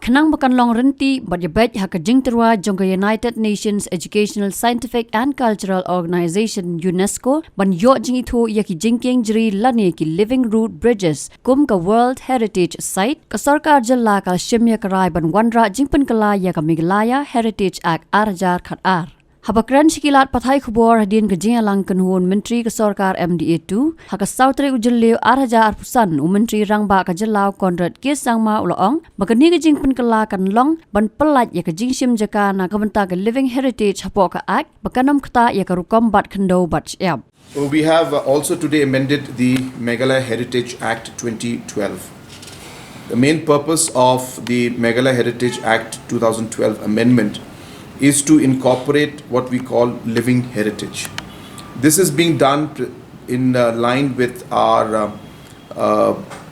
Kanang makan long renti but yabet hakajingterwa jongga United Nations Educational, Scientific and Cultural Organization UNESCO ban yo jingitho yaki Jingkieng jri lane ki Living Root Bridges kum ka World Heritage Site ka Sorkar jilla ka shimya karai ban wanra Pynkylla ya ka Meghalaya Heritage Act Atiar khatar. Habakran shikilat pathai khubor hadin ka jingalang kanhun menteri ka Sorkar MDA2 haka sautre ujillew 4,000 pusan menteri Rung ba ka jillau Konrad Kesangma ulaong bakani ka Pynkylla kan long ban pelat ya ka jingshim jaka na kabanta ka Living Heritage hapo ka act bakanam khata ya ka rukom bat khando bat yab. We have also today amended the Meghalaya Heritage Act 2012. The main purpose of the Meghalaya Heritage Act 2012 amendment is to incorporate what we call living heritage. This is being done in line with our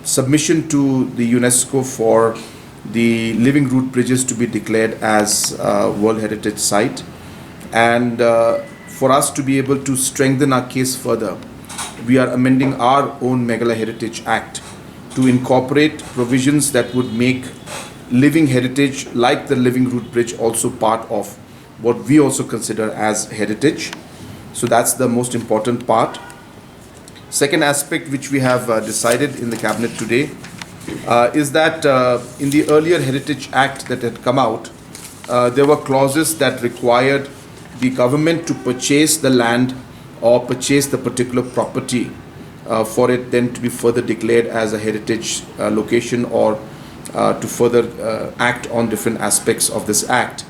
submission to the UNESCO for the Living Root Bridges to be declared as World Heritage Site, and for us to be able to strengthen our case further, we are amending our own Meghalaya Heritage Act to incorporate provisions that would make living heritage like the Living Root Bridge also part of what we also consider as heritage. So that's the most important part. Second aspect which we have decided in the cabinet today is that in the earlier Heritage Act that had come out, there were clauses that required the government to purchase the land or purchase the particular property for it then to be further declared as a heritage location or to further act on different aspects of this act.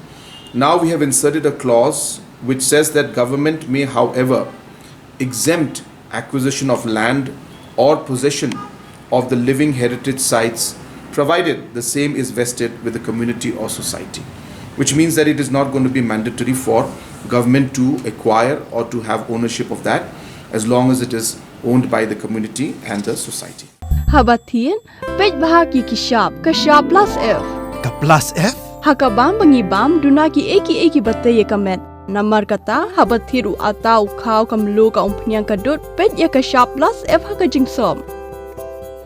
Now we have inserted a clause which says that government may, however, exempt acquisition of land or possession of the living heritage sites provided the same is vested with the community or society, which means that it is not going to be mandatory for government to acquire or to have ownership of that as long as it is owned by the community and the society. Habatin, pej bahagi kishab plus F. Ka plus F? Hakabam bangibam dunaki eki batay kamet. Namar kata habathiru atau kau kamlu ka umpnyang kadut pej ya kishab plus F haka jingsom.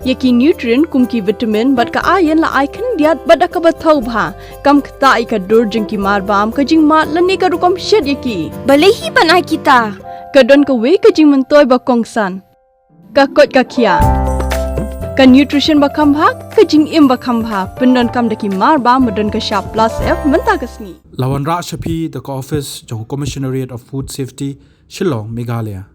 Yaki nutrient kumki vitamin bat ka ayan la icon diat bat ka bathau bha kam khta ikadur jingki marbam ka jingmat lani ka rukom shed yaki. Balehi banai kita. Kadon ka we ka jing mentoy ba kongsan. Ka kot ka kia. Ka nutrition ba khambha ka jing im ba khambha pendon kam daki marba modon ka sharp plus F menta kasni. Lawan Ra Shapi, the office, Johor Commissionariat of Food Safety, Shillong, Meghalaya.